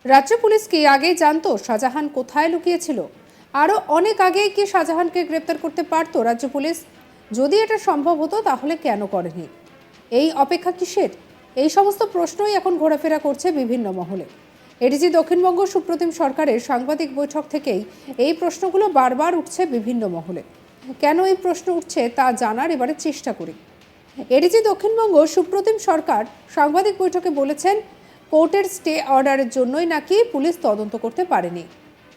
রাজ্য পুলিশ কি আগেই জানতো শাহজাহান কোথায় লুকিয়েছিল? আরও অনেক আগেই কি শাহজাহানকে গ্রেপ্তার করতে পারতো রাজ্য পুলিশ? যদি এটা সম্ভব হতো তাহলে কেন করেনি? এই অপেক্ষা কিসের? এই সমস্ত প্রশ্নই এখন ঘোরাফেরা করছে বিভিন্ন মহলে। এডিজি দক্ষিণবঙ্গ সুপ্রতিম সরকারের সাংবাদিক বৈঠক থেকেই এই প্রশ্নগুলো বারবার উঠছে বিভিন্ন মহলে। কেন এই প্রশ্ন উঠছে তা জানার এবারে চেষ্টা করি। এডিজি দক্ষিণবঙ্গ সুপ্রতিম সরকার সাংবাদিক বৈঠকে বলেছেন, কোর্টের স্টে অর্ডারের জন্যই নাকি পুলিশ তদন্ত করতে পারেনি।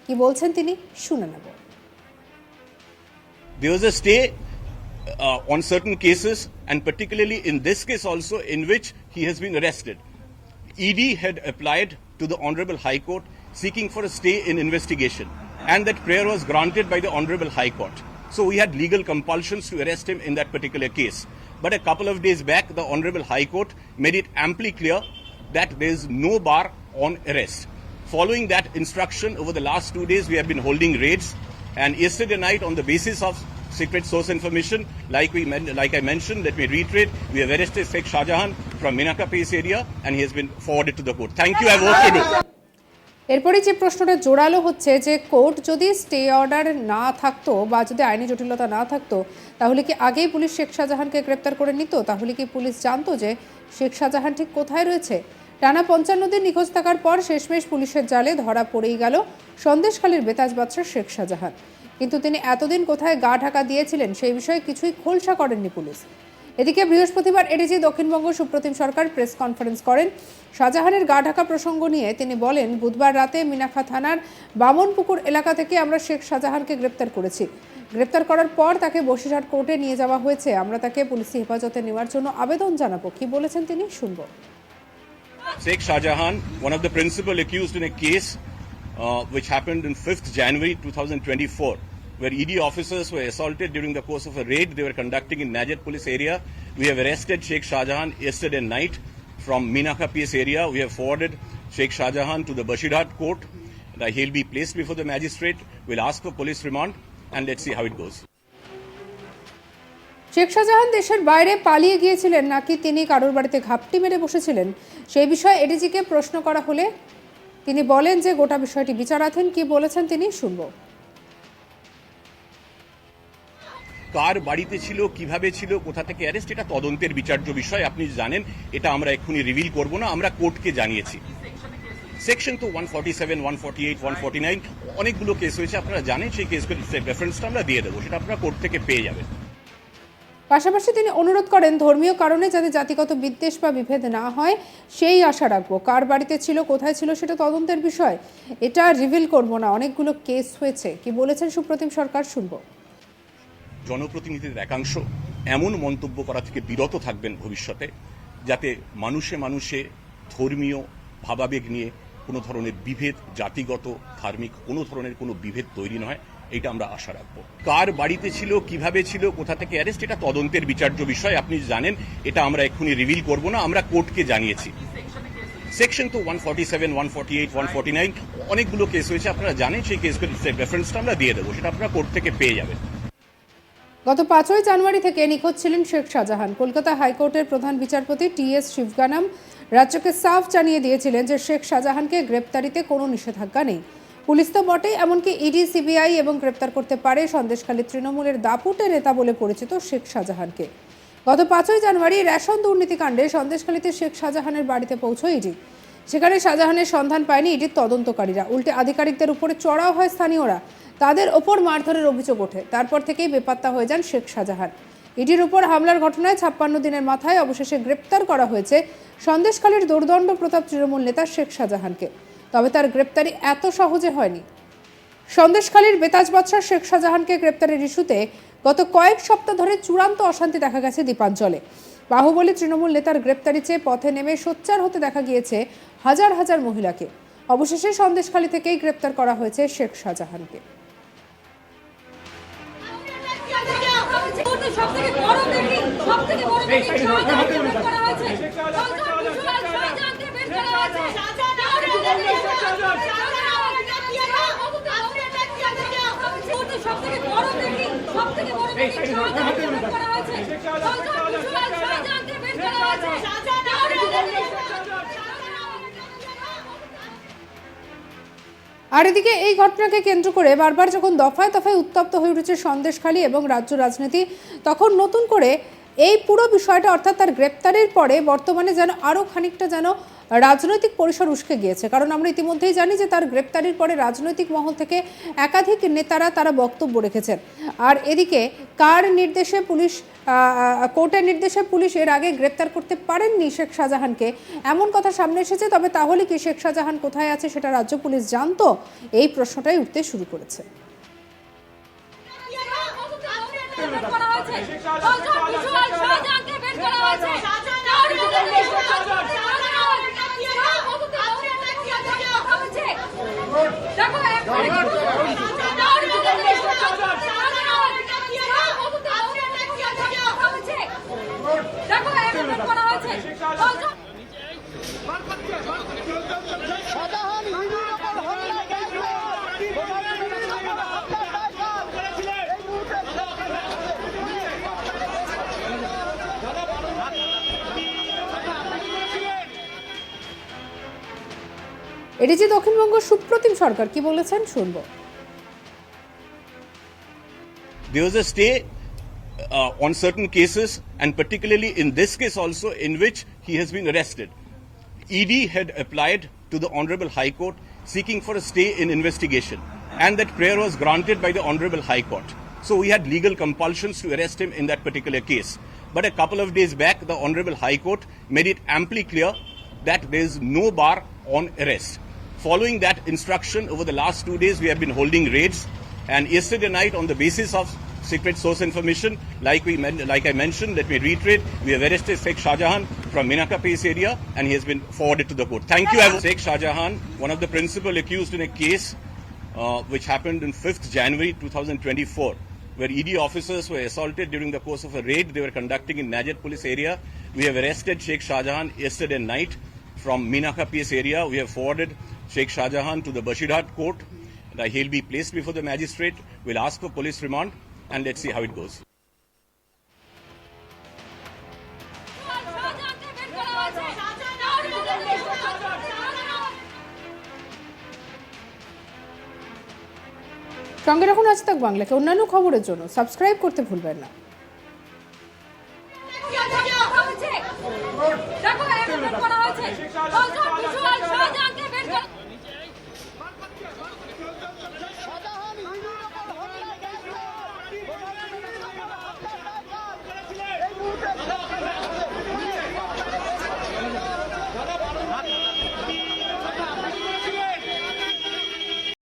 কি বলছেন তিনি শুনে নেব। There was a stay on certain cases, and particularly in this case also, in which he has been arrested. ED had applied to the Honorable High Court seeking for a stay in investigation, and that prayer was granted by the Honorable High Court. So we had legal compulsions to arrest him in that particular case. But a couple of days back, the Honorable High Court made it amply clear that there is no bar on arrest. Following that instruction, over the last 2 days, we have been holding raids. And yesterday night, on the basis of secret source information, like I mentioned, let me reiterate, we have arrested Sheikh Shahjahan from Minaka Pace area, and he has been forwarded to the court. Thank you, I have work to do. এরপরে যে প্রশ্নটা জোরালো হচ্ছে যে court যদি stay order না থাকতো বা যদি আইনি জটিলতা না থাকতো, তাহলে কি আগেই পুলিশ শেখ শাহজাহানকে গ্রেপ্তার করে নিত? তাহলে কি পুলিশ জানতো যে শেখ শাহজাহান ঠিক কোথায় রয়েছে? টানা 55 দিন নিখোঁজ থাকার পর শেষমেশ পুলিশের জালে ধরা পড়েই গেল সন্দেশখালীর বেতাজ বাদশাহ শেখ শাহজাহান। কিন্তু তিনি এতদিন কোথায় গা ঢাকা দিয়েছিলেন সেই বিষয়ে কিছুই খোলসা করেননি পুলিশ। এদিকে বৃহস্পতিবার এডিজি দক্ষিণবঙ্গ সুপ্রতিম সরকার প্রেস কনফারেন্স করেন। শাহজাহানের গা ঢাকা প্রসঙ্গ নিয়ে তিনি বলেন, বুধবার রাতে মিনাখা থানার বামনপুকুর এলাকা থেকে আমরা শেখ শাহজাহানকে গ্রেপ্তার করেছি। গ্রেপ্তার করার পর তাকে বসিরহাট কোর্টে নিয়ে যাওয়া হয়েছে। আমরা তাকে পুলিশি হেফাজতে নেওয়ার জন্য আবেদন জানাবো। কি বলেছেন তিনি শুনবো। Sheikh Shahjahan, one of the principal accused in a case which happened on 5th January 2024, where ED officers were assaulted during the course of a raid they were conducting in Najet police area. We have arrested Sheikh Shahjahan yesterday night from Minaka PS area. We have forwarded Sheikh Shahjahan to the Bashirhat court. He'll be placed before the magistrate. We'll ask for police remand, and let's see how it goes. Sheikh Shahjahan দেশের বাইরে পালিয়ে গিয়েছিলেন নাকি তিনি কারোর বাড়িতে ঘাপটি মেরে বসেছিলেন, সেই বিষয়ে এডিজিকে প্রশ্ন করা হলে তিনি বলেন যে গোটা বিষয়টি বিচারাধীন। কি বলেছেন তিনি শুনবো। কার বাড়িতে ছিল, কিভাবে ছিল, কোথা থেকে অ্যারেস্ট, এটা তদন্তের বিচার্য বিষয়। আপনি জানেন, এটা আমরা এক্ষুনি রিভিল করব না। আমরা কোর্টকে জানিয়েছি। সেকশন তো 147, 148, 149 অনেকগুলো কেস হয়েছে, আপনারা জানেন। সেই কেসগুলোর রেফারেন্সটা আমরা দিয়ে দেবো, সেটা আপনারা কোর্ট থেকে পেয়ে যাবেন। পাশাপাশি তিনি অনুরোধ করেন, ধর্মীয় কারণে যাতে জাতিগত বিদ্বেষ বা বিভেদ না হয় সেই আশা রাখবো। কার বাড়িতে ছিল, কোথায় ছিল সেটা তদন্তের বিষয়, এটা রিভিল করব না। অনেকগুলো কেস হয়েছে। কি বলেছেন সুপ্রতিম সরকার শুনবো। জনপ্রতিনিধিদের একাংশ এমন মন্তব্য করা থেকে বিরত থাকবেন ভবিষ্যতে, যাতে মানুষে মানুষে ধর্মীয় ভাবাবেগ নিয়ে কোনো ধরনের বিভেদ, জাতিগত ধার্মিক কোনো ধরনের কোনো বিভেদ তৈরি নয়, এটা আমরা আশা রাখবো। কার বাড়িতে ছিল, কিভাবে ছিল, কোথা থেকে অ্যারেস্ট, এটা তদন্তের বিচার্য বিষয়। আপনি জানেন, এটা আমরা এক্ষুনি রিভিল করব না। আমরা কোর্টকে জানিয়েছি। সেকশন তো 147, 148, 149 অনেকগুলো কেস হয়েছে, আপনারা জানেন। সেই কেসগুলোর রেফারেন্সটা আমরা দিয়ে দেবো, সেটা আপনারা কোর্ট থেকে পেয়ে যাবেন। গত 5ই জানুয়ারি থেকে নিখোঁজ ছিলেন শেখ শাহজাহান। কলকাতা হাইকোর্টের প্রধান বিচারপতি TS শিবগানাম রাজ্যকে সাফ জানিয়ে দিয়েছিলেন যে শেখ শাহজাহানকে গ্রেপ্তারিতে কোনো নিষেধাজ্ঞা নেই। পুলিশ তো বটেই, এমনকি ইডি, সিবিআই এবং গ্রেপ্তার করতে পারে সন্দেশখালী তৃণমূলের দাপুটে নেতা বলে পরিচিত শেখ শাহজাহানকে। গত 5ই জানুয়ারি রেশন দুর্নীতিকাণ্ডে সন্দেশখালীতে শেখ শাহজাহানের বাড়িতে পৌঁছয় ইডি। সেখানে শাহজাহানের সন্ধান পায়নি ইডির তদন্তকারীরা। উল্টে আধিকারিকদের উপরে চড়াও হয় স্থানীয়রা। তাদের ওপর মারধরের অভিযোগ ওঠে। তারপর থেকেই বেপাত্তা হয়ে যান শেখ শাহজাহান। ইডির উপর হামলার ঘটনায় 56 দিনের মাথায় অবশেষে গ্রেপ্তার করা হয়েছে সন্দেশখালীর দুর্দণ্ড প্রতাপ তৃণমূল নেতা শেখ শাহজাহানকে। তবে তার গ্রেপ্তারি এত সহজে হয়নি। সন্দেশখালীর বেতাজ বাদশাহ শেখ শাহজাহানকে গ্রেপ্তারের ইস্যুতে গত কয়েক সপ্তাহ ধরে চূড়ান্ত অশান্তি দেখা গেছে দ্বীপাঞ্চলে। বাহুবলী তৃণমূল নেতার গ্রেপ্তারি চেয়ে পথে নেমে সোচ্চার হতে দেখা গিয়েছে হাজার হাজার মহিলাকে। অবশেষে সন্দেশখালী থেকেই গ্রেপ্তার করা হয়েছে শেখ শাহজাহানকে। আর এদিকে এই ঘটনাকে কেন্দ্র করে বারবার যখন দফায় দফায় উত্তপ্ত হয়ে উঠেছে সন্দেশখালী এবং রাজ্য রাজনীতি, তখন নতুন করে এই পুরো বিষয়টা অর্থাৎ তার গ্রেপ্তারের পরে বর্তমানে যেন আরও খানিকটা যেন রাজনৈতিক পরিসর উস্কে গিয়েছে। কারণ আমরা ইতিমধ্যেই জানি যে তার গ্রেপ্তারির পরে রাজনৈতিক মহল থেকে একাধিক নেতারা তারা বক্তব্য রেখেছেন। আর এদিকে কার নির্দেশে পুলিশ, কোর্টের নির্দেশে পুলিশ এর আগে গ্রেপ্তার করতে পারেননি শেখ শাহজাহানকে, এমন কথা সামনে এসেছে। তবে তাহলে কি শেখ শাহজাহান কোথায় আছে সেটা রাজ্য পুলিশ জানতো? এই প্রশ্নটাই উঠতে শুরু করেছে। এডিজি দক্ষিণবঙ্গ সুপ্রতিম সরকার কি বলেছেন শুনবো। There was a stay on certain cases, and particularly in this case also, in which he has been arrested. ED had applied to the Honorable High Court seeking for a stay in investigation, and that prayer was granted by the Honorable High Court. So we had legal compulsions to arrest him in that particular case. But a couple of days back, the Honorable High Court made it amply clear that there is no bar on arrest. Following that instruction, over the last 2 days, we have been holding raids. And yesterday night, on the basis of secret source information, like I mentioned, let me reiterate, we have arrested Sheikh Shahjahan from Minaka Pace area, and he has been forwarded to the court. Thank you. Sheikh Shahjahan, one of the principal accused in a case which happened on 5th January 2024, where ED officers were assaulted during the course of a raid they were conducting in Najat police area. We have arrested Sheikh Shahjahan yesterday night from Minaka PS area. We have forwarded Sheikh Shahjahan to the Bashirhat court. He'll be placed before the magistrate. We'll ask for police remand, and let's see how it goes. সঙ্গে রাখুন আজ তাক বাংলাকে। অন্যান্য খবরের জন্য subscribe করতে ভুলবেন না।